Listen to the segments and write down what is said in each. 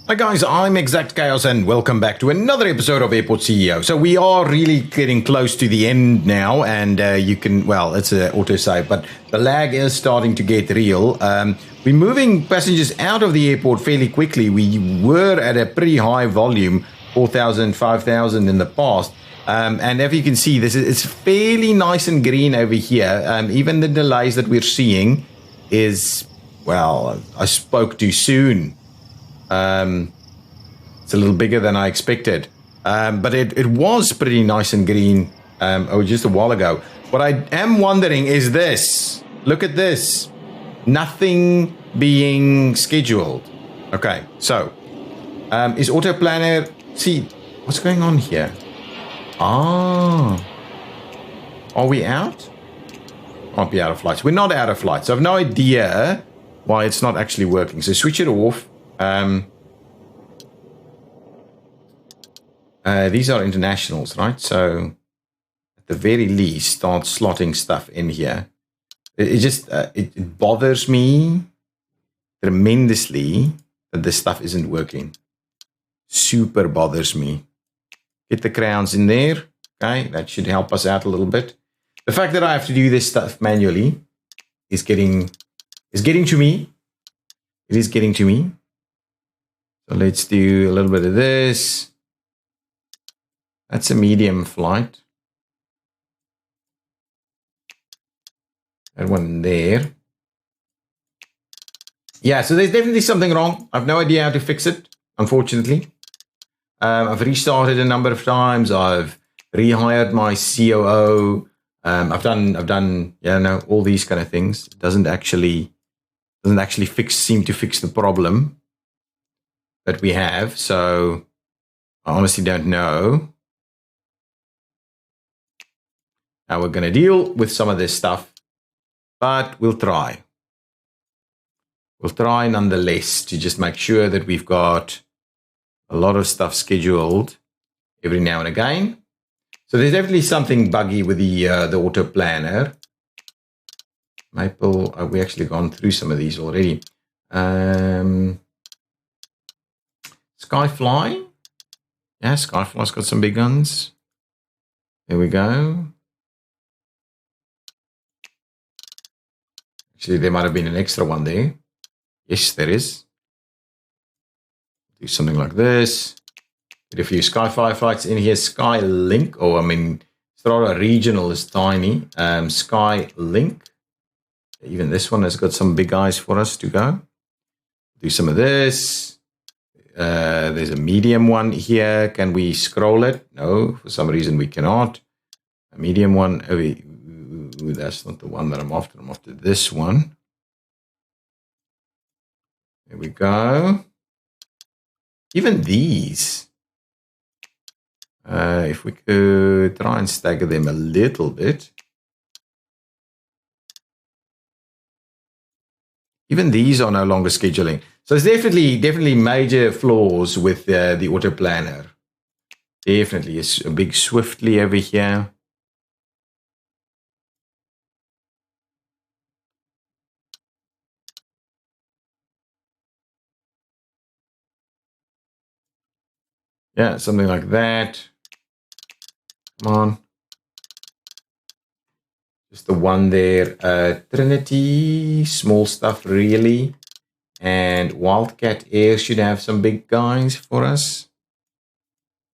Hi guys, I'm ExactChaos and welcome back to another episode of Airport CEO. So we are really getting close to the end now, and you can, well, it's an autosave, but the lag is starting to get real. We're moving passengers out of the airport fairly quickly. We were at a pretty high volume, 4,000, 5,000 in the past. And if you can see, it's fairly nice and green over here. Even the delays that we're seeing is, well, I spoke too soon. It's a little bigger than I expected, but it was pretty nice and green just a while ago. What I am wondering is this. Look at this. Nothing being scheduled. Okay, so is Auto Planner... See, what's going on here? Ah. Are we out? Can't be out of flights. We're not out of flights. I have no idea why it's not actually working. So switch it off. These are internationals, right? So at the very least, start slotting stuff in here. It just it bothers me tremendously that this stuff isn't working. Super bothers me. Get the crowns in there. Okay, that should help us out a little bit. The fact that I have to do this stuff manually is getting to me. It is getting to me. So let's do a little bit of this. That's a medium flight. That one there. Yeah, so there's definitely something wrong. I've no idea how to fix it, unfortunately. I've restarted a number of times. I've rehired my COO. I've done all these kind of things. It doesn't actually seem to fix the problem that we have. So I honestly don't know how we're going to deal with some of this stuff, but we'll try. We'll try nonetheless to just make sure that we've got a lot of stuff scheduled every now and again. So there's definitely something buggy with the auto planner. Maple, we actually gone through some of these already. Skyfly. Yeah, Skyfly's got some big guns. There we go. Actually, there might have been an extra one there. Yes, there is. Do something like this. Get a few Skyfly flights in here. Skylink. Oh, I mean, Strada Regional is tiny. Skylink. Even this one has got some big eyes for us to go. Do some of this. There's a medium one here. Can we scroll it? No, for some reason we cannot. A medium one. Oh, that's not the one that I'm after. I'm after this one. There we go. Even these. If we could try and stagger them a little bit. Even these are no longer scheduling. So there's definitely major flaws with the auto planner. Definitely. It's a big Swiftly over here. Yeah, something like that. Come on. Just the one there. Trinity, small stuff really. And Wildcat Air should have some big guys for us.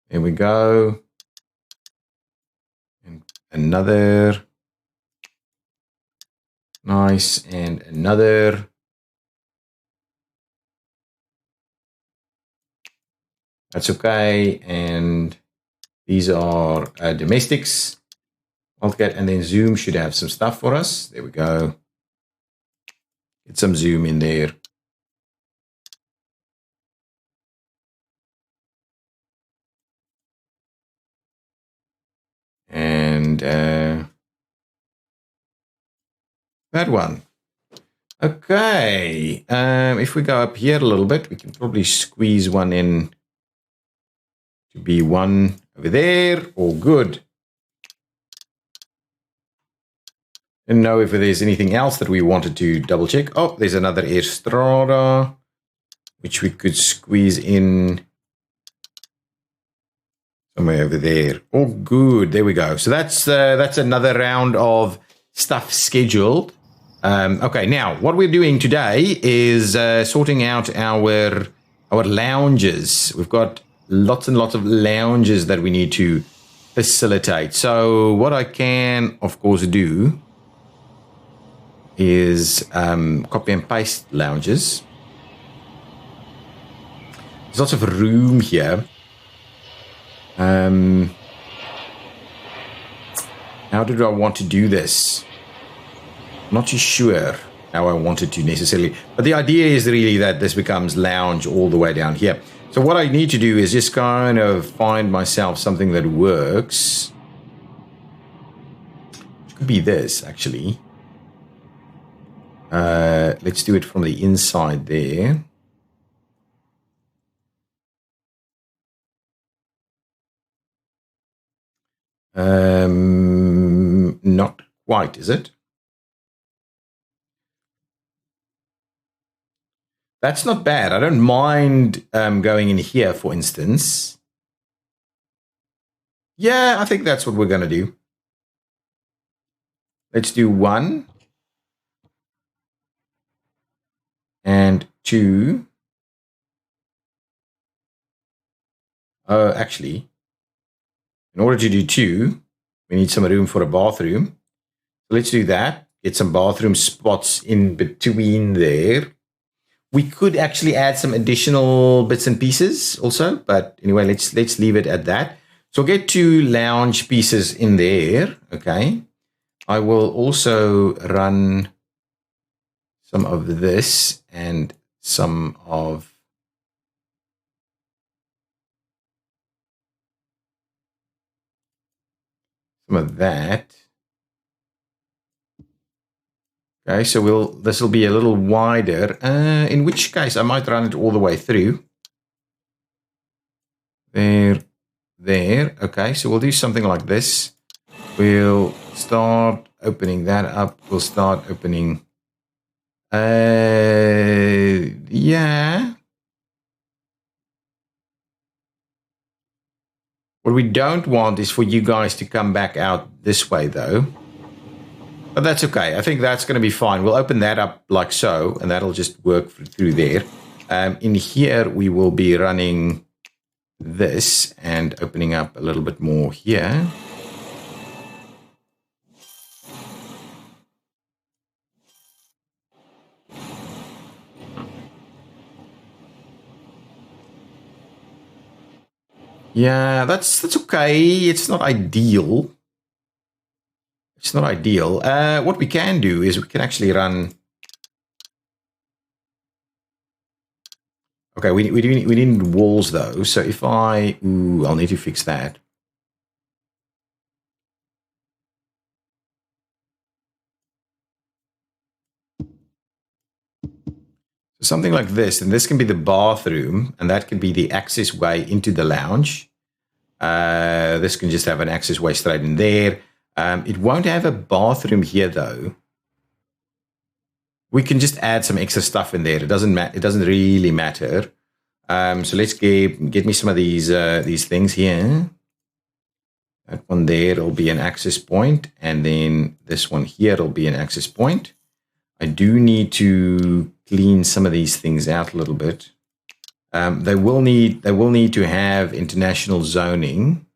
There we go. And another. Nice. And another. That's okay. And these are domestics. Wildcat and then Zoom should have some stuff for us. There we go. Get some Zoom in there. And that one. Okay. If we go up here a little bit, we can probably squeeze one in to be one over there. All good. Didn't know if there's anything else that we wanted to double check. Oh, there's another Air Strada. which we could squeeze in somewhere over there. Oh, good. There we go. So that's another round of stuff scheduled. Okay, now what we're doing today is sorting out our lounges. We've got lots and lots of lounges that we need to facilitate. So what I can, of course, do is copy and paste lounges. There's lots of room here. How did I want to do this? I'm not too sure how I wanted to necessarily, but the idea is really that this becomes lounge all the way down here. So what I need to do is just kind of find myself something that works. It could be this, actually. Let's do it from the inside there. Not quite, is it? That's not bad. I don't mind going in here, for instance. Yeah, I think that's what we're going to do. Let's do 1 and 2. Actually, in order to do 2, we need some room for a bathroom. So let's do that. Get some bathroom spots in between there. We could actually add some additional bits and pieces also, but anyway, let's leave it at that. So I'll get 2 lounge pieces in there. Okay. I will also run some of this and some of that. Okay, so this will be a little wider, in which case I might run it all the way through. There. Okay, so we'll do something like this. We'll start opening that up. We'll start opening. Yeah. What we don't want is for you guys to come back out this way, though. But that's okay. I think that's going to be fine. We'll open that up like so, and that'll just work through there. In here, we will be running this and opening up a little bit more here. Yeah, that's okay. It's not ideal. It's not ideal. What we can do is we can actually run. Okay, we need walls though. So if I'll need to fix that. So something like this, and this can be the bathroom, and that can be the access way into the lounge. This can just have an access way straight in there. It won't have a bathroom here though. We can just add some extra stuff in there. It doesn't really matter. So let's get me some of these things here. That one there will be an access point, and then this one here will be an access point. I do need to clean some of these things out a little bit. They will need to have international zoning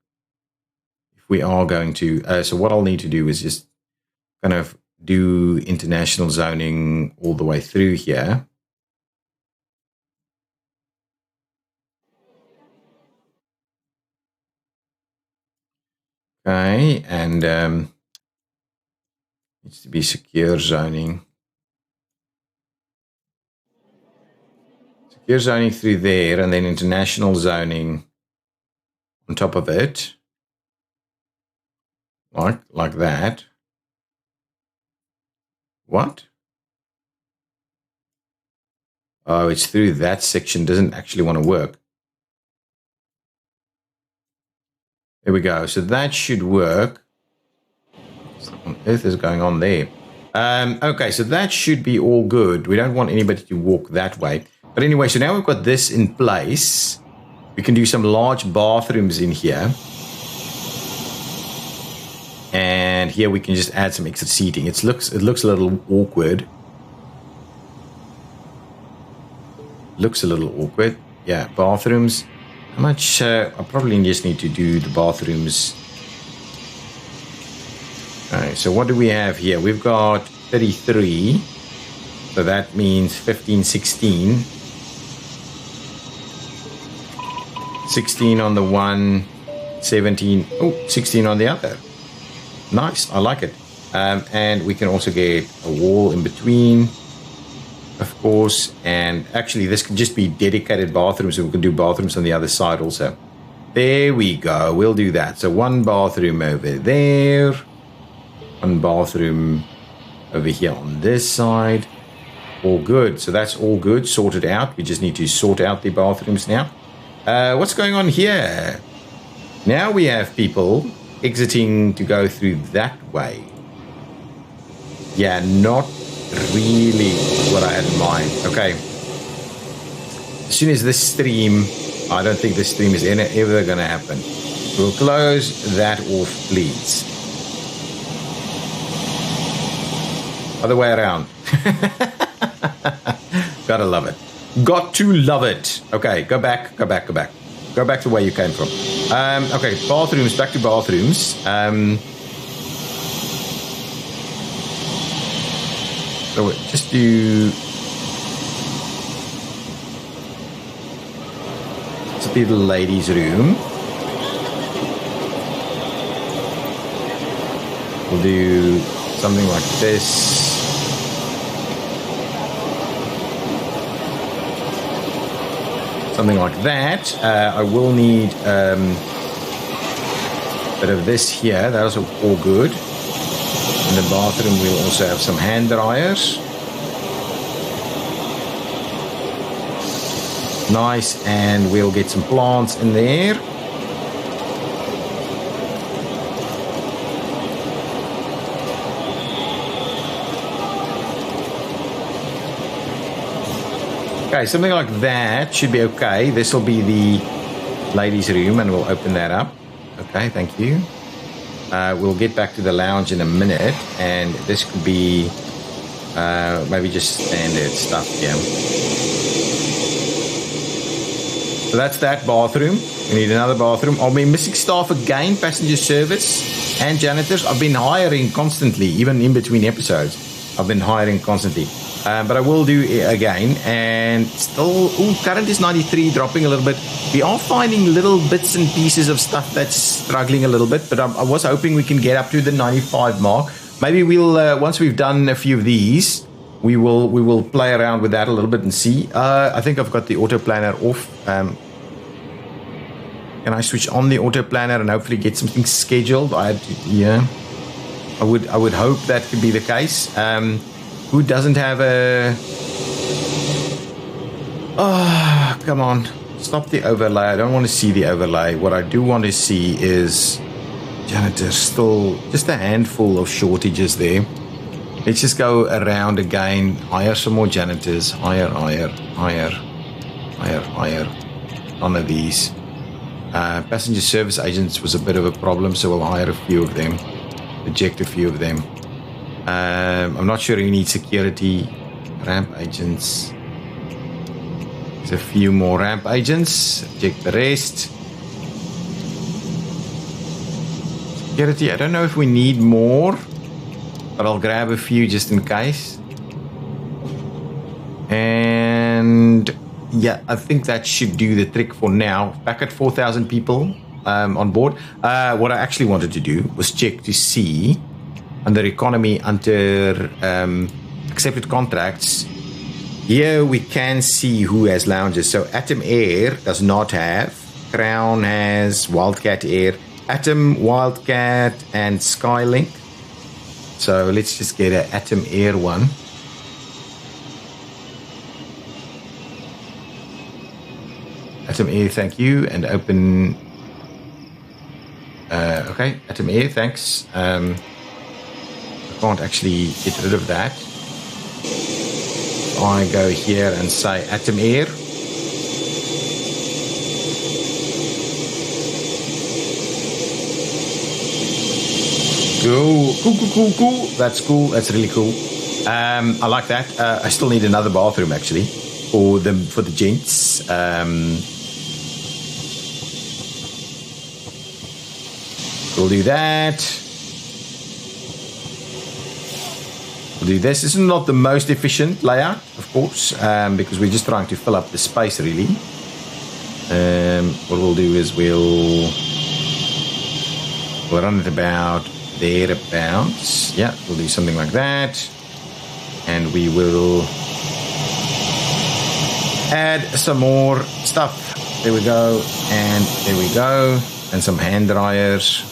if we are going to. So what I'll need to do is just kind of do international zoning all the way through here. Okay, and needs to be secure zoning. Secure zoning through there, and then international zoning on top of it, like that. What? Oh, it's through that section. Doesn't actually want to work. There we go. So that should work. What on earth is going on there? Okay, so that should be all good. We don't want anybody to walk that way. But anyway, so now we've got this in place. We can do some large bathrooms in here. And here we can just add some extra seating. It looks a little awkward. Looks a little awkward. Yeah, bathrooms. How much? I probably just need to do the bathrooms. Alright, so what do we have here? We've got 33. So that means 15, 16. 16 on the one, 17. Oh, 16 on the other. Nice, I like it. And we can also get a wall in between, of course. And actually, this could just be dedicated bathrooms, so we can do bathrooms on the other side also. There we go. We'll do that. So one bathroom over there. One bathroom over here on this side. All good. So that's all good. Sorted out. We just need to sort out the bathrooms now. What's going on here? Now we have people exiting to go through that way. Yeah, not really what I had in mind. Okay. As soon as this stream, I don't think this stream is ever going to happen. We'll close that off, please. Other way around. Gotta love it. Got to love it. Okay, go back. Go back to where you came from. Okay, bathrooms, back to bathrooms. So just do... This will be the ladies' room. We'll do something like this. Something like that. I will need a bit of this here. That is all good. In the bathroom, we'll also have some hand dryers. Nice, and we'll get some plants in there. Okay, something like that should be okay. This will be the ladies' room, and we'll open that up. Okay, thank you. We'll get back to the lounge in a minute, and this could be maybe just standard stuff, yeah. So that's that bathroom. We need another bathroom. Are we missing staff again? Passenger service and janitors. I've been hiring constantly, even in between episodes. I've been hiring constantly. But I will do it again. And still, current is 93, dropping a little bit. We are finding little bits and pieces of stuff that's struggling a little bit. But I was hoping we can get up to the 95 mark. Maybe we'll, once we've done a few of these, we will play around with that a little bit and see. I think I've got the auto planner off. Can I switch on the auto planner and hopefully get something scheduled? Yeah. I would hope that could be the case. Who doesn't have a... Oh, come on. Stop the overlay. I don't want to see the overlay. What I do want to see is janitors. Still just a handful of shortages there. Let's just go around again. Hire some more janitors. Hire. None of these. Passenger service agents was a bit of a problem, so we'll hire a few of them. Eject a few of them. I'm not sure you need security. Ramp agents. There's a few more ramp agents. Check the rest. Security, I don't know if we need more, but I'll grab a few just in case. And yeah, I think that should do the trick for now. Back at 4,000 people on board. What I actually wanted to do was check to see under economy, under accepted contracts. Here we can see who has lounges. So Atom Air does not have. Crown has. Wildcat Air. Atom, Wildcat, and Skylink. So let's just get an Atom Air one. Atom Air, thank you. And open. Okay, Atom Air, thanks. I can't actually get rid of that. I go here and say atom air. Cool. That's cool. That's really cool. I like that. I still need another bathroom actually for the gents. We'll do that. We'll do this. This is not the most efficient layout, of course, because we're just trying to fill up the space really. What we'll do is we'll run it about thereabouts. Yeah, we'll do something like that. And we will add some more stuff. There we go. And there we go. And some hand dryers.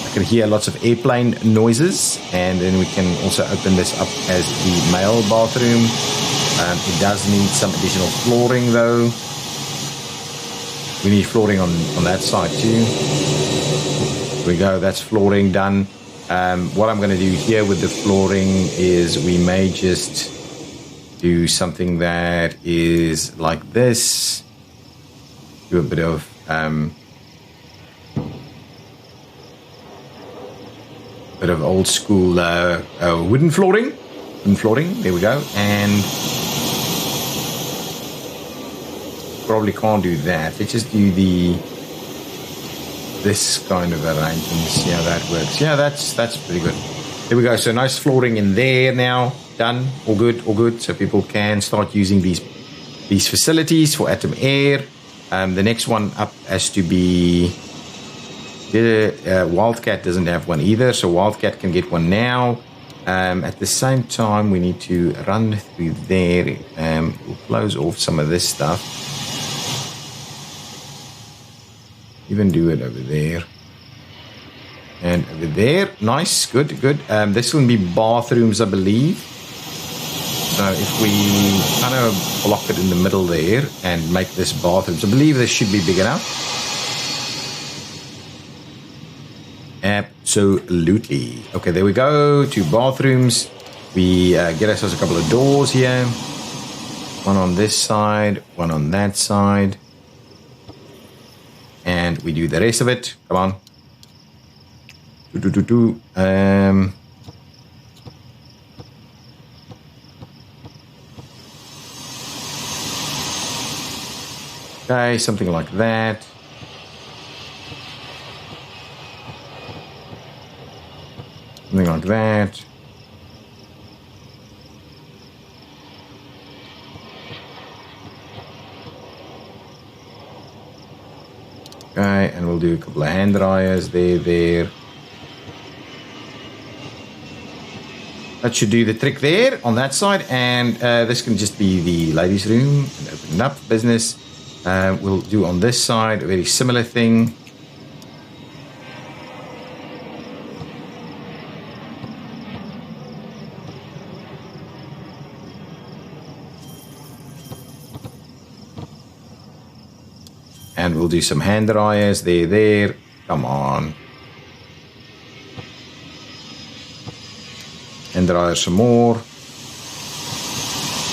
I can hear lots of airplane noises. And then we can also open this up as the male bathroom. It does need some additional flooring though. We need flooring on that side too. There we go, that's flooring done. What I'm going to do here with the flooring is we may just do something that is like this. Do a bit of old school wooden flooring. There we go. And probably can't do that. Let's just do this kind of arrangement. See how that works. Yeah, that's pretty good. There we go. So nice flooring in there now. Done. All good. So people can start using these facilities for Atom Air. The next one up has to be Wildcat doesn't have one either, so Wildcat can get one now. At the same time, we need to run through there. We'll close off some of this stuff. Even do it over there. And over there. Nice. Good. This will be bathrooms, I believe. So if we kind of block it in the middle there and make this bathrooms, I believe this should be big enough. Absolutely. Okay, there we go. 2 bathrooms. We get ourselves a couple of doors here. One on this side, one on that side. And we do the rest of it. Come on. Okay, something like that. Something like that. Okay, and we'll do a couple of hand dryers there. That should do the trick there on that side. And this can just be the ladies' room and open up business. We'll do on this side a very similar thing. And we'll do some hand dryers there. Come on. Hand dryers some more.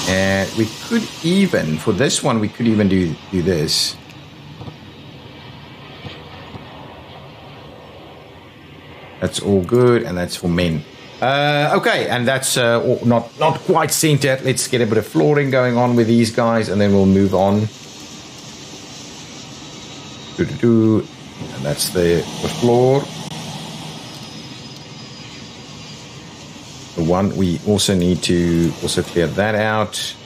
And we could even, for this one, we could even do this. That's all good, and that's for men. Okay, and that's not quite centered. Let's get a bit of flooring going on with these guys, and then we'll move on. And that's the floor. The one we also need to clear that out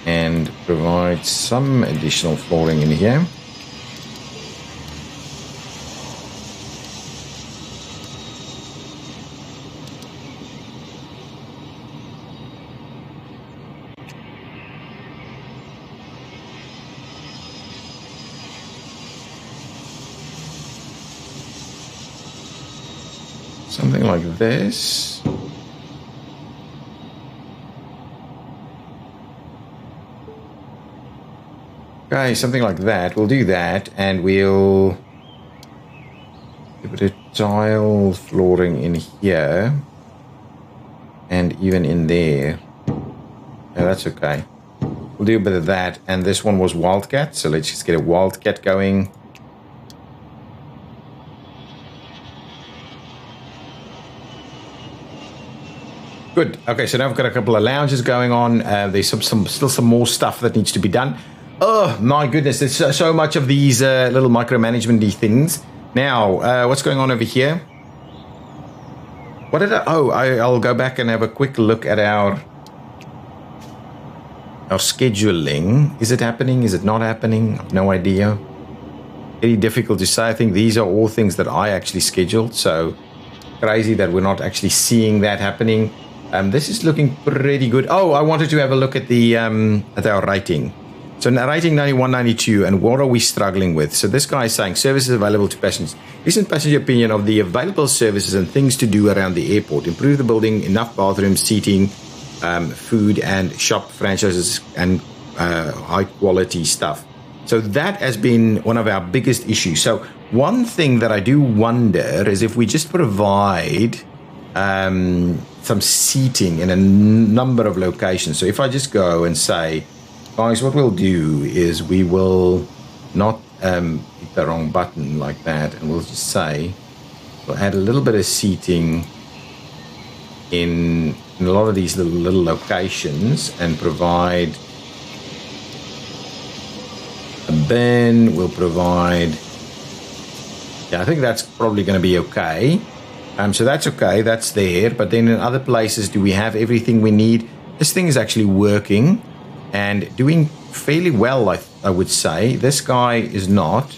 and provide some additional flooring in here. Something like this. Okay, something like that. We'll do that, and we'll give it a tile flooring in here, and even in there. Yeah, that's okay. We'll do a bit of that. And this one was Wildcat. So let's just get a Wildcat going. Good. Okay, so now I've got a couple of lounges going on. There's still some more stuff that needs to be done. Oh, my goodness. There's so much of these little micromanagement-y things. Now, what's going on over here? What did I... Oh, I'll go back and have a quick look at our scheduling. Is it happening? Is it not happening? I've no idea. Very difficult to say. I think these are all things that I actually scheduled. So crazy that we're not actually seeing that happening. This is looking pretty good. Oh, I wanted to have a look at the at our rating. So rating 91, 92, and what are we struggling with? So this guy is saying services available to passengers. Recent passenger opinion of the available services and things to do around the airport. Improve the building, enough bathrooms, seating, food and shop franchises, and high quality stuff. So that has been one of our biggest issues. So one thing that I do wonder is if we just provide some seating in a number of locations. So if I just go and say, guys, what we'll do is we will not hit the wrong button like that, and we'll just say we'll add a little bit of seating in a lot of these little locations and provide a bin. We'll provide, yeah, I think that's probably going to be okay. So that's okay, that's there. But then in other places, do we have everything we need? This thing is actually working and doing fairly well, I would say. This guy is not.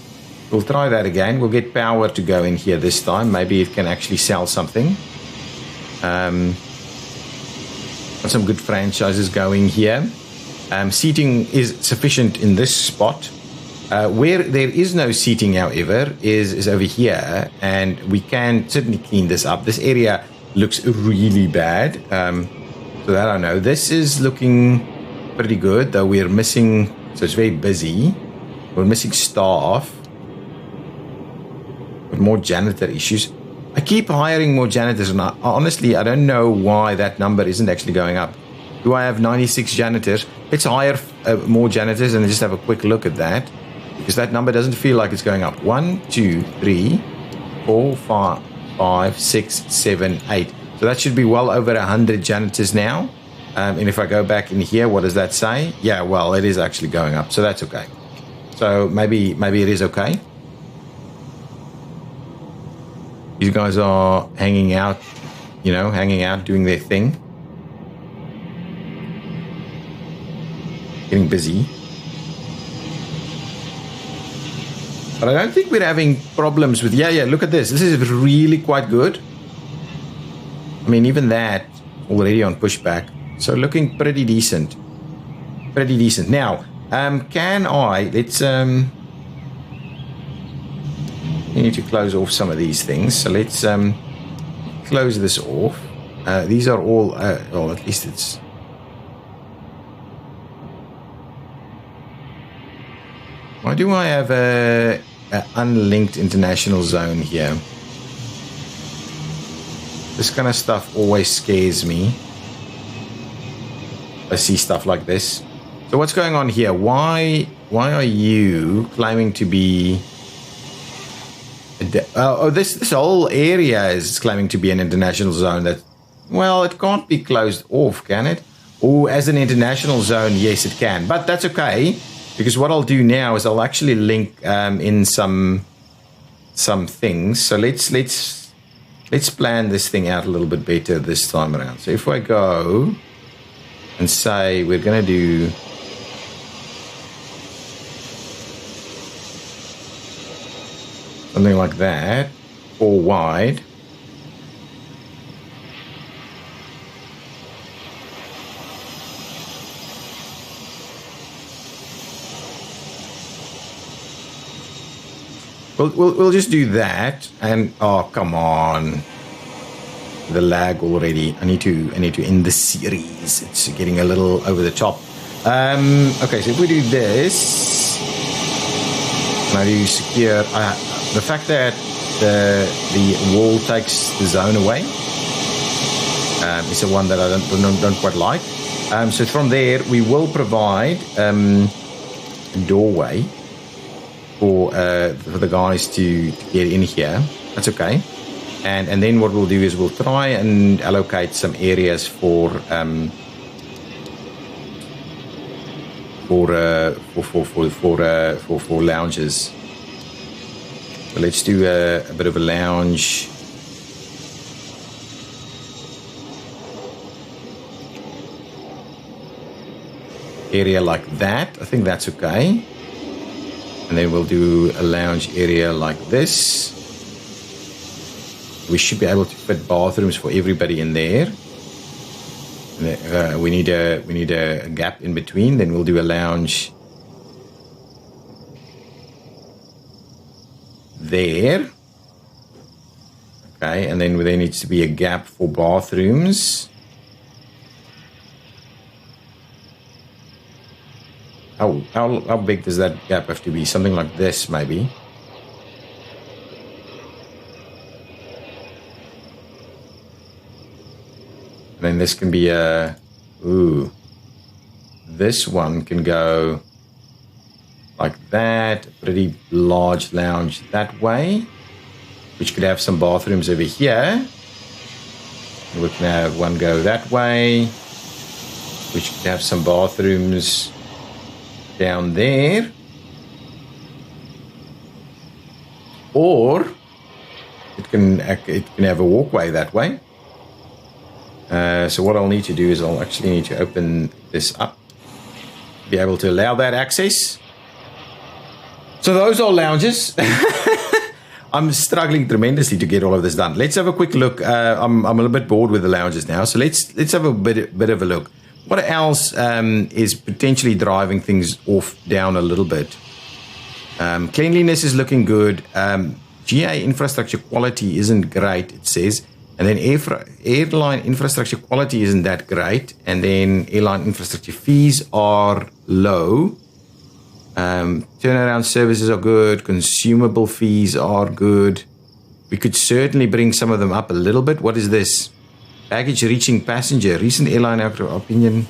We'll try that again. We'll get power to go in here this time. Maybe it can actually sell something. Got some good franchises going here. Seating is sufficient in this spot. Where there is no seating, however, is over here, and we can certainly clean this up. This area looks really bad, so that I know. This is looking pretty good, though we're missing, so it's very busy. We're missing staff. With more janitor issues. I keep hiring more janitors, and honestly, I don't know why that number isn't actually going up. Do I have 96 janitors? Let's hire more janitors and just have a quick look at that. Because that number doesn't feel like it's going up. 1, 2, 3, 4, 5, 6, 7, 8. So that should be well over 100 janitors now. And if I go back in here, what does that say? Yeah, well, it is actually going up. So that's okay. So maybe it is okay. These guys are hanging out, doing their thing. Getting busy. But I don't think we're having problems with... Yeah, look at this. This is really quite good. I mean, even that already on pushback. So looking pretty decent. Pretty decent. Now, can I... Let's... We need to close off some of these things. So let's close this off. These are all... well, at least it's... Why do I have a unlinked international zone here? This kind of stuff always scares me. I see stuff like this. So what's going on here? Why are you claiming to be... this whole area is claiming to be an international zone. That, well, it can't be closed off, can it? Or as an international zone, yes, it can. But that's okay. Because what I'll do now is I'll actually link in some things. So let's plan this thing out a little bit better this time around. So if I go and say we're going to do something like that, 4 wide. We'll just do that, and oh, come on, the lag already. I need to end the series. It's getting a little over the top. Okay, so if we do this, and I do secure, the fact that the wall takes the zone away is the one that I don't quite like. So from there, we will provide a doorway for the guys to get in here. That's okay. And then what we'll do is we'll try and allocate some areas for lounges. So let's do a bit of a lounge. Area like that. I think that's okay. And then we'll do a lounge area like this. We should be able to fit bathrooms for everybody in there. We need a gap in between. Then we'll do a lounge there. Okay, and then there needs to be a gap for bathrooms. How big does that gap have to be? Something like this, maybe. And then this can be a... Ooh. This one can go like that. A pretty large lounge that way. Which could have some bathrooms over here. And we can have one go that way. Which could have some bathrooms down there. Or it can have a walkway that way. So what I'll need to do is I'll actually need to open this up, be able to allow that access. So those are lounges. I'm struggling tremendously to get all of this done. Let's have a quick look. I'm a little bit bored with the lounges now, so let's have a bit of a look. What else is potentially driving things off down a little bit? Cleanliness is looking good. GA infrastructure quality isn't great, it says. And then airline infrastructure quality isn't that great. And then airline infrastructure fees are low. Turnaround services are good. Consumable fees are good. We could certainly bring some of them up a little bit. What is this? Baggage reaching passenger. Recent airline opinion.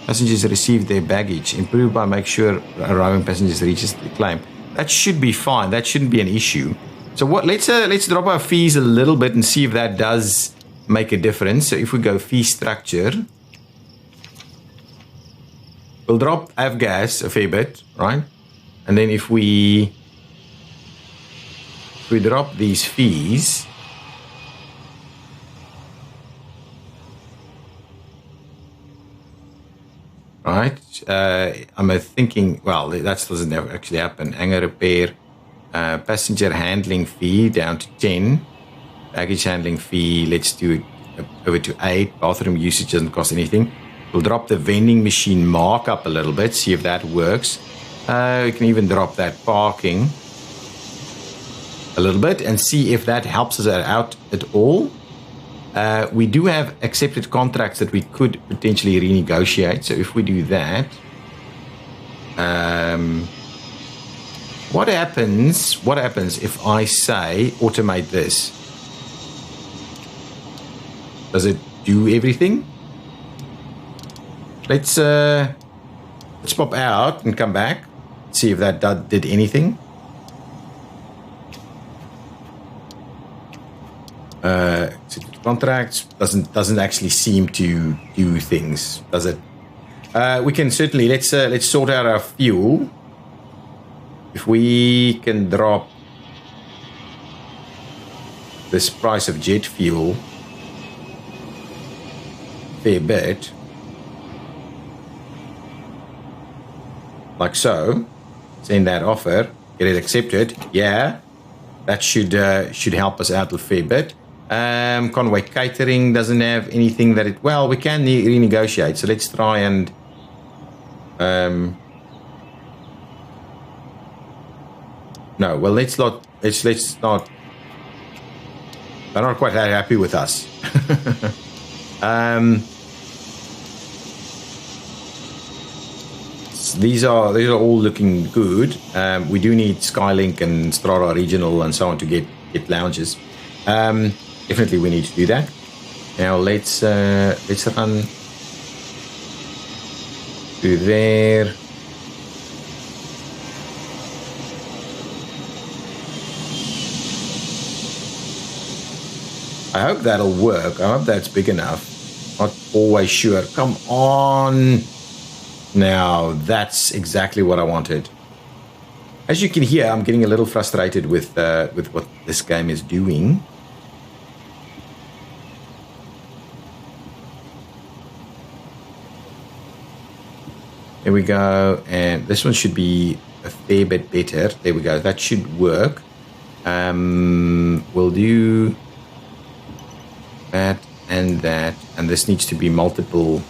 Passengers received their baggage. Improved by make sure arriving passengers reaches the claim. That should be fine. That shouldn't be an issue. So what? Let's drop our fees a little bit and see if that does make a difference. So if we go fee structure, we'll drop avgas a fair bit, right? And then if we drop these fees, right? I'm thinking, well, that doesn't actually happen. Hangar repair. Passenger handling fee down to 10. Baggage handling fee, let's do it over to 8. Bathroom usage doesn't cost anything. We'll drop the vending machine markup a little bit, see if that works. We can even drop that parking a little bit and see if that helps us out at all. We do have accepted contracts that we could potentially renegotiate. So if we do that, what happens if I say automate this? Does it do everything? Let's pop out and come back. See if that did anything. Contracts doesn't actually seem to do things, does it? We can certainly let's sort out our fuel. If we can drop this price of jet fuel a fair bit, like so, send that offer, get it accepted. Yeah, that should help us out a fair bit. Conway Catering doesn't have anything that we can renegotiate. So let's try and no, well, let's not. They're not quite that happy with us. These are all looking good. We do need Skylink and Strata Regional and so on to get lounges. Definitely, we need to do that. Now let's run through there. I hope that'll work. I hope that's big enough. Not always sure. Come on. Now, that's exactly what I wanted. As you can hear, I'm getting a little frustrated with what this game is doing. There we go. And this one should be a fair bit better. There we go. That should work. We'll do that, and this needs to be multiple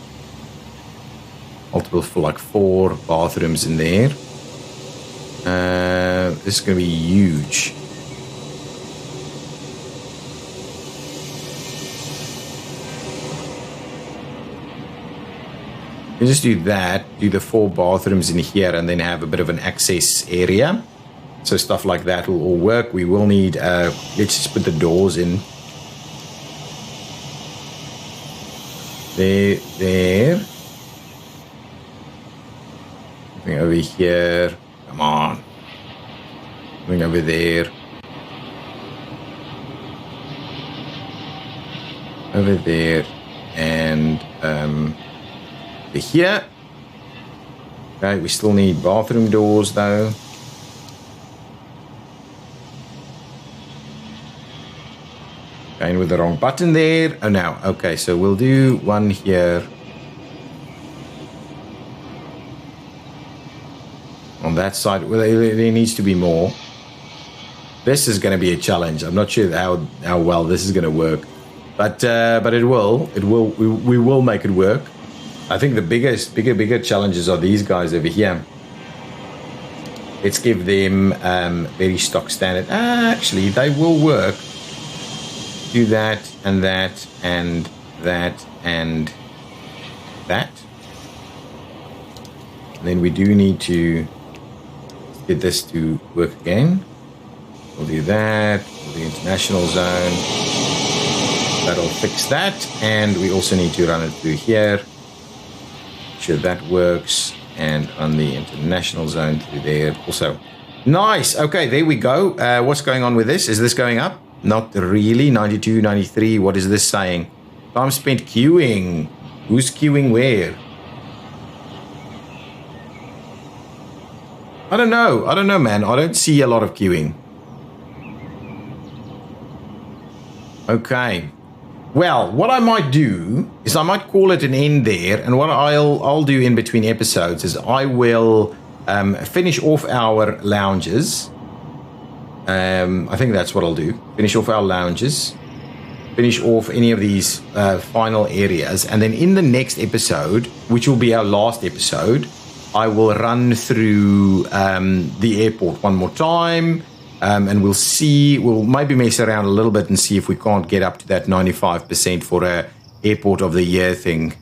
for like 4 bathrooms in there. This is going to be huge. You just do that, do the 4 bathrooms in here, and then have a bit of an access area. So stuff like that will all work. We will need, let's just put the doors in. There. Something over here. Come on. Something over there. Over there. And here. Okay, we still need bathroom doors though. Going with the wrong button there. Oh no. Okay, so we'll do one here. On that side, well, there needs to be more. This is going to be a challenge. I'm not sure how well this is going to work, but it will. We will make it work. I think the bigger challenges are these guys over here. Let's give them very stock standard. Actually, they will work. Do that and that and that and that. And then we do need to get this to work again. We'll do that. We'll do international zone. That'll fix that. And we also need to run it through here. Make sure that works. And on the international zone through there also. Nice. Okay, there we go. What's going on with this? Is this going up? Not really. 92, 93. What is this saying? Time spent queuing. Who's queuing where? I don't know, man. I don't see a lot of queuing. Okay. Well, what I might do is I might call it an end there. And what I'll do in between episodes is I will finish off our lounges. I think that's what I'll do. Finish off our lounges. Finish off any of these final areas. And then in the next episode, which will be our last episode, I will run through the airport one more time, and we'll see. We'll maybe mess around a little bit and see if we can't get up to that 95% for a airport of the year thing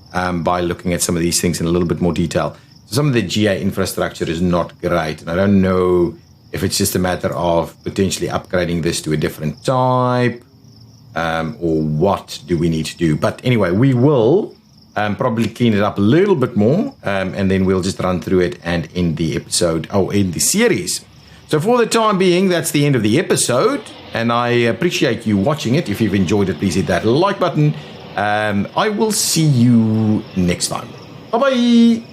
by looking at some of these things in a little bit more detail. So some of the GA infrastructure is not great, and I don't know if it's just a matter of potentially upgrading this to a different type, or what do we need to do. But anyway, we will probably clean it up a little bit more, and then we'll just run through it and end the episode, end the series. So for the time being, that's the end of the episode, and I appreciate you watching it. If you've enjoyed it, please hit that like button. I will see you next time. Bye-bye.